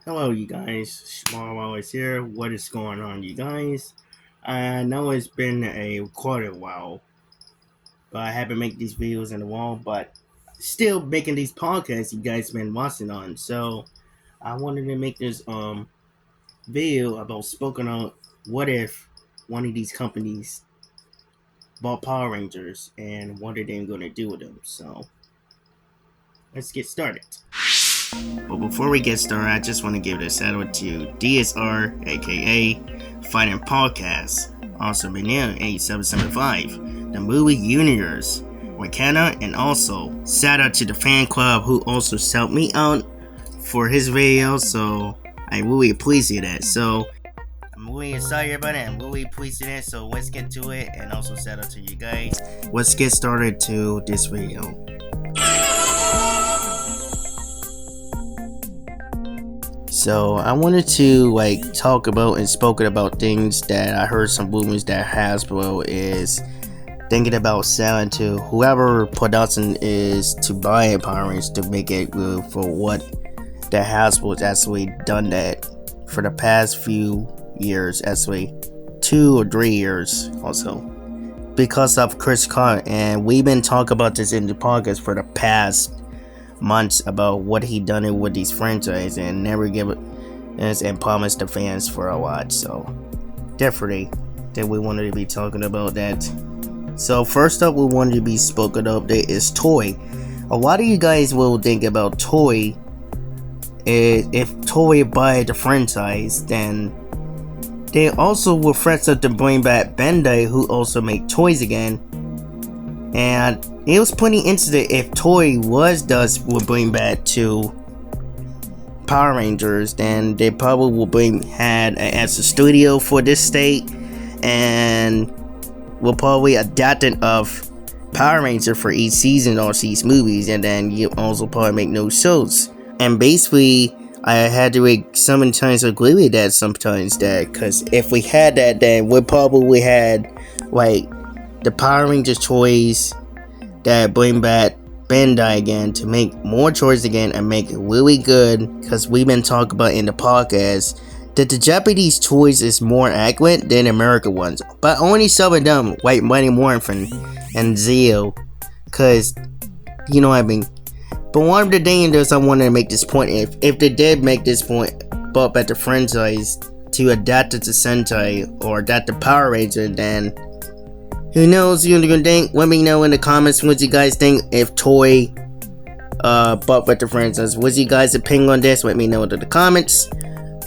Hello, you guys. Small is here. What is going on, you guys? I know it's been quite a while, but I haven't made these videos in a while. But still making these podcasts you guys been watching on. So I wanted to make this video about spoken on what if one of these companies bought Power Rangers and what are they going to do with them. So let's get started. But before we get started, I just want to give a shout out to DSR, aka Fighting Podcast, also Benil 8775, the movie Universe, Wakana, and also shout out to the fan club who also helped me out for his video. So I really appreciate that. So I'm really excited about it. I'm really pleased with it. So let's get to it, and also shout out to you guys. Let's get started to this video. So I wanted to talk about and spoken about things that I heard some rumors that Hasbro is thinking about selling to whoever production is to buy a Power Rangers to make it good for what that Hasbro has actually done that for the past few years, actually 2 or 3 years also, because of Chris Carr. And we've been talking about this in the podcast for the past months about what he done with these franchises and never give it and promised the fans for a while. So definitely that we wanted to be talking about that. So first up we wanted to be spoken of there is toei. A lot of you guys will think about toei. If toei buy the franchise, then they also will threats up to bring back Bandai, who also make toys again. And it was pretty interesting if Toei would bring back to Power Rangers, then they probably will had as a studio for this state, and will probably adapt it of Power Ranger for each season or each movies, and then you also probably make no shows. And basically, I had to sometimes agree with that sometimes, that because if we had that, then we probably had the Power Rangers toys that bring back Bandai again to make more toys again and make it really good, because we've been talking about in the podcast that the Japanese toys is more accurate than American ones, but only some of them like Mighty Morphin and Zeo, because you know what I mean. But one of the things I wanted to make this point, if they did make this point brought back the franchise to adapt it to Sentai or adapt the Power Ranger, then who knows, you're gonna think. Let me know in the comments what you guys think if Toei bought back the franchise. What's you guys' opinion on this? Let me know in the comments.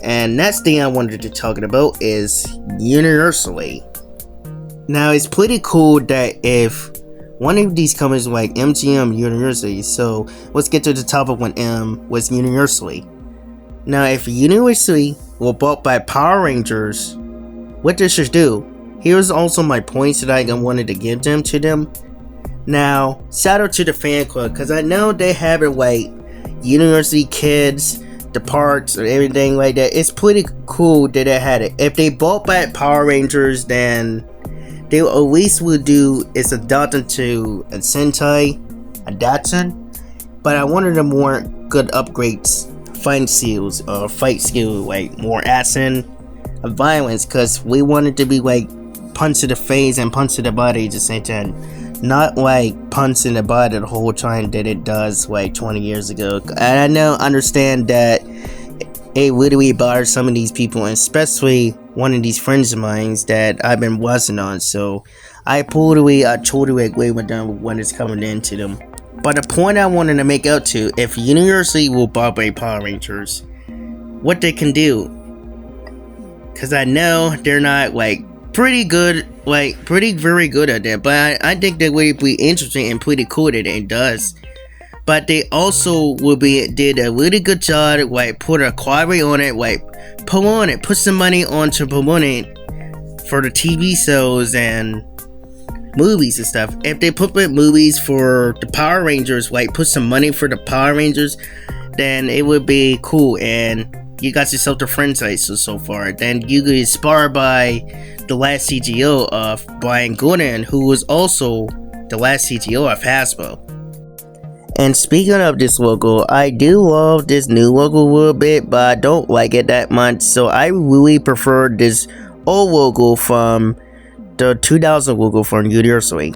And next thing I wanted to talk about is universally. Now it's pretty cool that if one of these companies like MGM University, so let's get to the top of when M was universally. Now if University were bought by Power Rangers, what this should do? Here's also my points that I wanted to give them to them. Now, shout out to the fan club, because I know they have it university kids, the parks, or everything like that. It's pretty cool that they had it. If they bought back Power Rangers, then they at least would do is adopt them to a Sentai adaptation. But I wanted them more good upgrades, fight skills, more action, violence, because we wanted to be punch to the face and punch to the body at the same time, not punch in the body the whole time that it does 20 years ago. And I understand that it really bothers some of these people, and especially one of these friends of mine that I've been watching on. So I totally agree with them when it's coming into them. But the point I wanted to make out to, if University will buy by Power Rangers, what they can do, because I know they're not pretty good, very good at that, but I think that would be interesting and pretty cool that it does. But they also did a really good job, put a quality on it, put some money onto promoting it for the TV shows and movies and stuff. If they put movies for the Power Rangers, put some money for the Power Rangers, then it would be cool, and you got yourself the franchise so far. Then you get inspired by the last CGO of Brian Goodman, who was also the last CGO of Hasbro. And speaking of this logo, I do love this new logo a little bit, but I don't like it that much. So I really prefer this old logo from the 2000 logo from University.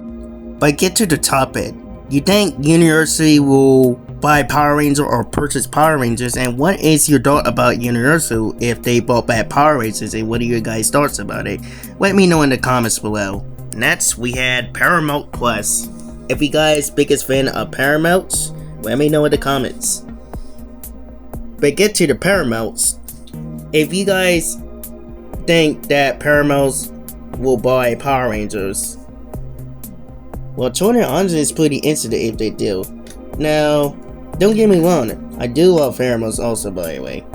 But get to the topic. You think University will buy Power Rangers or purchase Power Rangers? And what is your thought about Universal if they bought back Power Rangers? And what are your guys' thoughts about it? Let me know in the comments below. Next, we had Paramount Plus. If you guys biggest fan of Paramounts, let me know in the comments. But get to the Paramounts. If you guys think that Paramounts will buy Power Rangers, well, Tony honestly is pretty interested if they do. Now, don't get me wrong, I do love Paramounts also, by the way.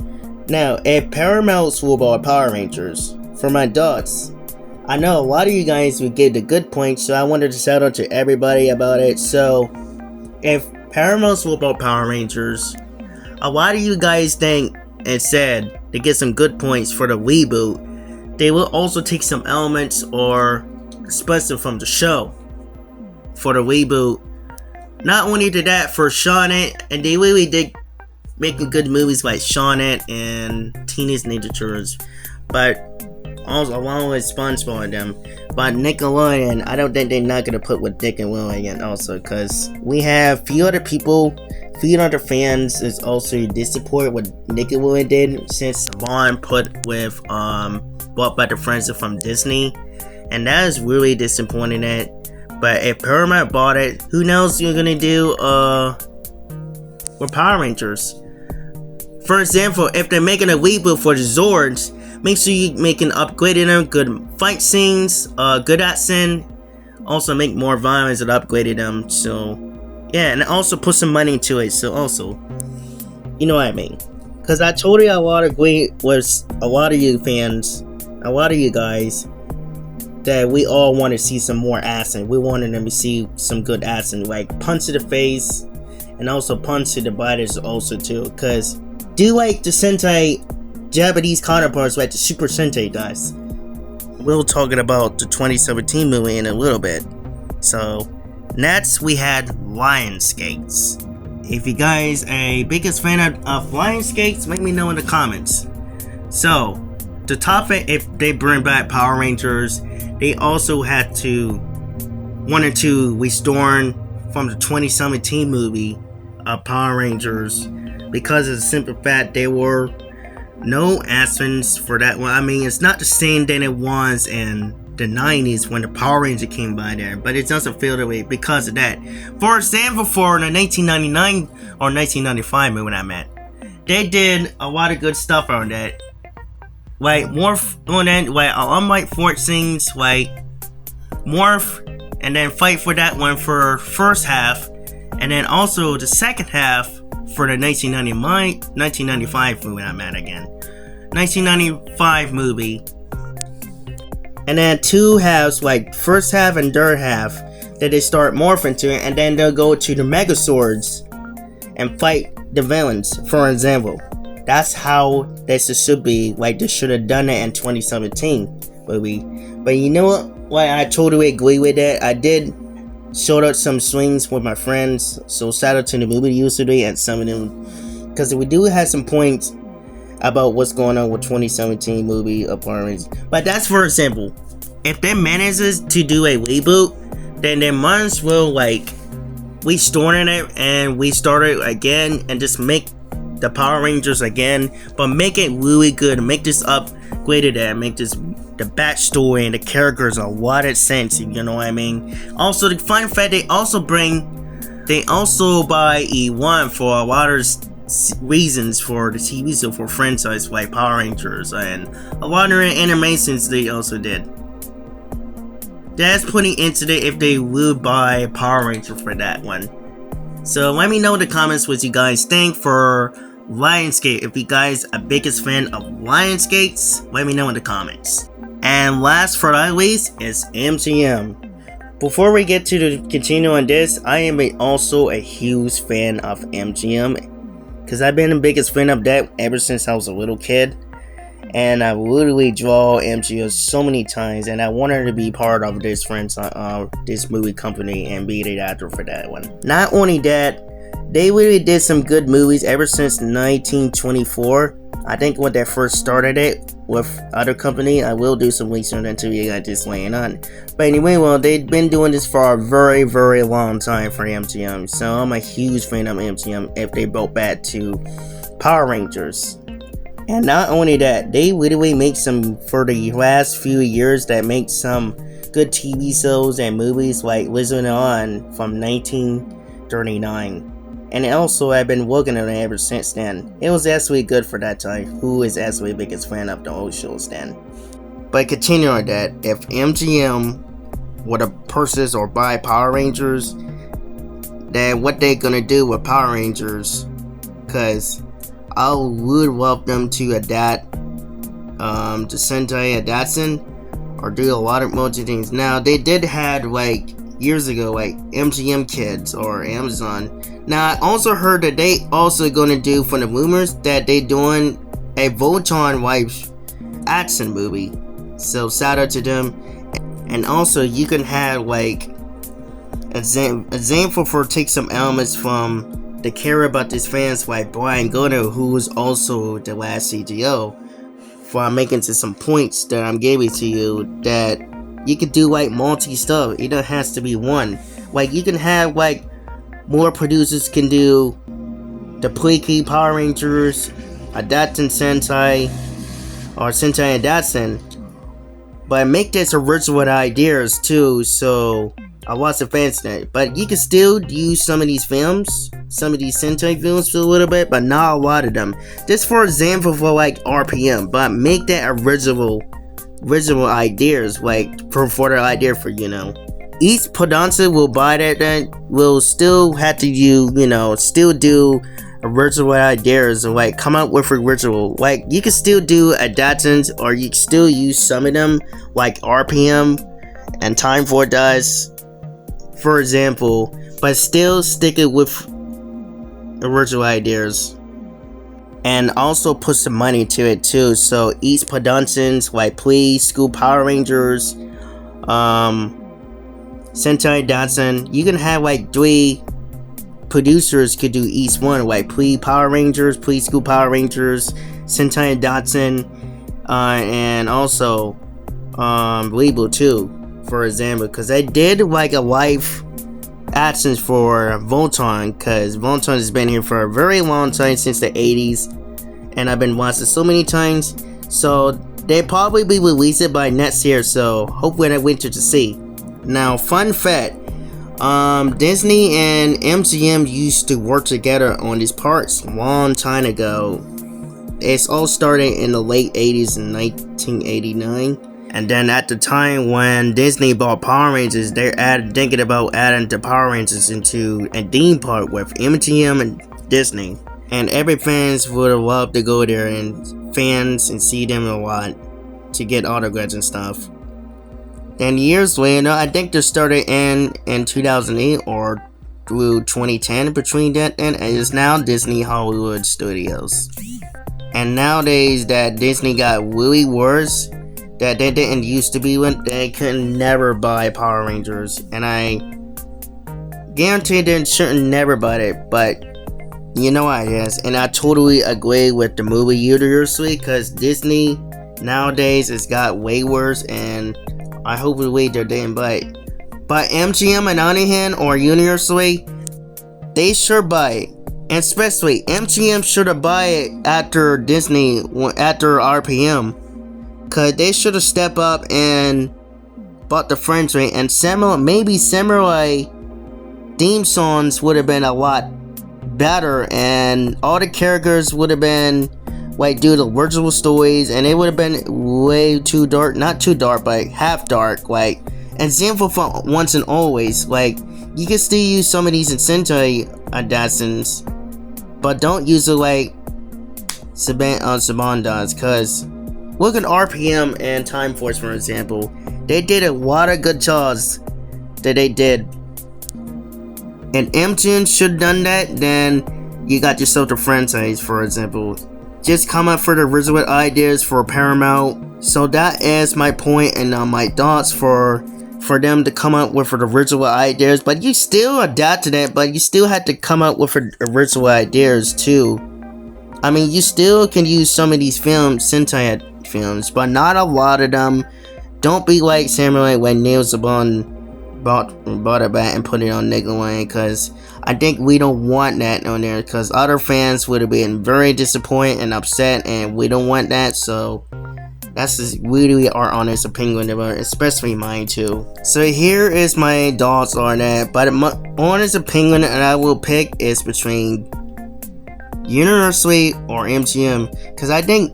Now, if Paramounts will buy Power Rangers, for my thoughts, I know a lot of you guys would give the good points, so I wanted to shout out to everybody about it. So, if Paramounts will buy Power Rangers, a lot of you guys think and said to get some good points for the reboot, they will also take some elements or special from the show for the reboot. Not only did that for Shawnette, and they really did making good movies like Shawnette and Teenage Ninja Turtles, but also along with SpongeBob and them. But Nickelodeon, I don't think they're not gonna put with Nickelodeon also, because we have few other people, few other fans is also disappointed what Nickelodeon did since Bond put with bought by the friends from Disney, and that is really disappointing. But if Paramount bought it, who knows what you're gonna do with Power Rangers. For example, if they're making a reboot for the Zords, make sure you make an upgraded them, good fight scenes, good action. Also make more violence and upgraded them. So yeah, and also put some money into it. So also, you know what I mean? Because I totally a lot agree with a lot of you fans, a lot of you guys, that we all want to see some more action. We wanted them to see some good action, like punch to the face, and also punch to the body also too. Because do like the Sentai Japanese counterparts like the Super Sentai guys. We'll talking about the 2017 movie in a little bit. So next we had Lionsgate. If you guys a biggest fan of Lionsgate, let me know in the comments. So the topic, if they bring back Power Rangers, they also had to wanted to restore from the 2017 movie of Power Rangers, because of the simple fact there were no actions for that one. I mean, it's not the same than it was in the 90s when the Power Ranger came by there, but it doesn't feel that way because of that. For example, for the 1999 or 1995 movie I meant, they did a lot of good stuff on that. Like morph on that, like unlike fight scenes, like morph and then fight for that one for first half, and then also the second half for the 1995 movie I meant again. 1995 movie. And then two halves, like first half and third half, that they start morphing to it, and then they'll go to the Megazords and fight the villains, for example. That's how this should be. Like they should have done it in 2017 movie. But you know what? Like I totally agree with that. I did showed up some swings with my friends. So shout out to the movie yesterday and some of them, because we do have some points about what's going on with 2017 movie appearance. But that's for example. If they manages to do a reboot, then they might as well like restore it and we start it again and just make the Power Rangers again, but make it really good. Make this upgraded and make this the backstory and the characters a lot of sense. You know what I mean? Also, the fun fact they also buy E1 for a lot of reasons for the TV show for franchise like Power Rangers, and a lot of animations they also did. That's pretty interesting if they will buy Power Ranger for that one. So let me know in the comments what you guys think for Lionsgate. If you guys are biggest fan of Lionsgate, let me know in the comments. And last but not least is MGM. Before we get to the continue on this, I am also a huge fan of MGM, because I've been the biggest fan of that ever since I was a little kid. And I literally draw MGM so many times, and I wanted to be part of this movie company and be the actor for that one. Not only that, they really did some good movies ever since 1924. I think when they first started it with other company. I will do some research until you got this laying on. But anyway, well, they've been doing this for a very, very long time for MGM. So I'm a huge fan of MGM if they brought back to Power Rangers. And not only that, they literally make some, for the last few years, that make some good TV shows and movies like Wizard On from 1939. And also, I've been working on it ever since then. It was actually good for that time. Who is actually the biggest fan of the old shows then? But continuing on that, if MGM were to purchase or buy Power Rangers, then what they gonna do with Power Rangers? Cause I would love them to adapt the Sentai adaptation or do a lot of multi things. Now they did had like years ago like MGM Kids or Amazon. Now I also heard that they also gonna do, from the rumors, that they doing a Voltron wife action movie. So shout out to them. And also you can have like example for take some elements from the Care About This fans like Brian Goldner, who was also the last CGO, for making to some points that I'm giving to you, that you can do like multi stuff. It don't has to be one. Like you can have like more producers can do the pre-key Power Rangers, adapting Sentai, or Sentai adaptation, but make this original ideas too. So I watch the fans net, but you can still use some of these films, some of these Sentai films for a little bit, but not a lot of them. Just for example, for like RPM, but make that original ideas, like for the idea for, you know. Each producer will buy that will still have to still do original ideas, or like come up with original. Like you can still do adaptations, or you can still use some of them, like RPM and Time For does, for example, but still stick it with original ideas. And also put some money to it too. So each productions like Preschool Power Rangers, Sentai Datsun, you can have like 3 producers could do each one, like Power Rangers, Preschool Power Rangers, Sentai Datsun, and also Reboot too, for example, because I did like a live actions for Voltron, because Voltron has been here for a very long time, since the 80s, and I've been watching so many times. So they probably be released it by next year, so hopefully I winter to see. Now, fun fact, Disney and MGM used to work together on these parts a long time ago. It's all started in the late 80s in 1989. And then at the time when Disney bought Power Rangers, they're thinking about adding the Power Rangers into a theme park with MGM and Disney. And every fans would have loved to go there and see them a lot to get autographs and stuff. Then years later, I think they started in 2008 or through 2010, between that and it's now Disney Hollywood Studios. And nowadays that Disney got really worse, that they didn't used to be when they could never buy Power Rangers, and I guarantee they shouldn't never buy it, but you know how it is. And I totally agree with the movie universally, because Disney nowadays has got way worse, and I hope they didn't buy it. But MGM and on the other hand, or universally, they should buy it. And especially MGM should have buy it after Disney, after RPM. Cause they should have stepped up and bought the franchise, and maybe similar theme songs would have been a lot better, and all the characters would have been like do the original stories, and it would have been way too dark, not too dark, but half dark, like, and simple for once and always. Like you can still use some of these in Sentai adaptations, but don't use it like Saban does, cause look at RPM and Time Force, for example. They did a lot of good jobs that they did. And MGM should have done that, then you got yourself the franchise, for example. Just come up for the original ideas for Paramount. So that is my point and my thoughts for for them to come up with original ideas, but you still adapted it, but you still had to come up with original ideas too. I mean, you still can use some of these films, Sentai films, but not a lot of them. Don't be like Samurai when Nails Upon bought it back and put it on Nickelodeon, because I think we don't want that on there, because other fans would have been very disappointed and upset, and we don't want that. So that's just really our honest opinion about it, especially mine too. So here is my thoughts on that, but my honest opinion that I will pick is between Universally or MGM, because I think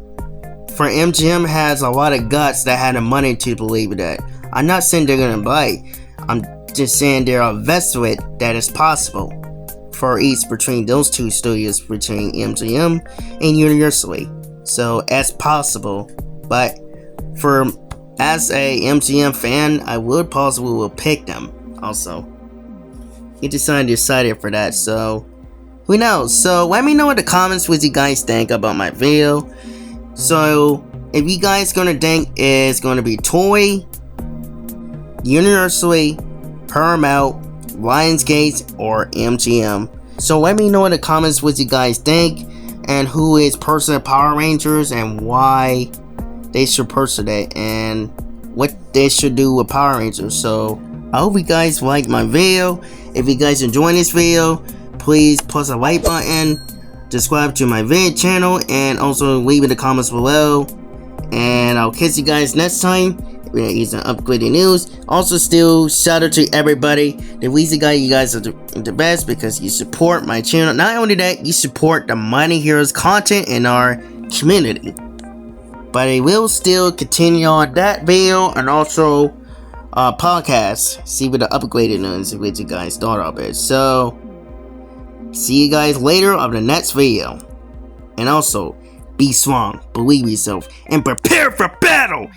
for MGM has a lot of guts that had the money to believe in that. I'm not saying they're gonna buy, I'm just saying they're invested with that is possible for each between those two studios, between MGM and Universally. So as possible, but for as a MGM fan, I would possibly will pick them also. You decided for that, so who knows? So let me know in the comments what you guys think about my video. So if you guys gonna think it's gonna be toei, Universally, Paramount, Lionsgate, or MGM. So let me know in the comments what you guys think, and who is person of Power Rangers, and why they should person it, and what they should do with Power Rangers. So I hope you guys like my video. If you guys enjoy this video, please press the like button, subscribe to my video channel, and also leave in the comments below. And I'll catch you guys next time. We're gonna use some upgraded news. Also, still shout out to everybody. The reason you guys are the best, because you support my channel. Not only that, you support the Mighty Heroes content in our community. But I will still continue on that video, and also podcast. See what the upgraded news with you guys thought of it. So see you guys later on the next video. And also, be strong, believe yourself, and prepare for battle.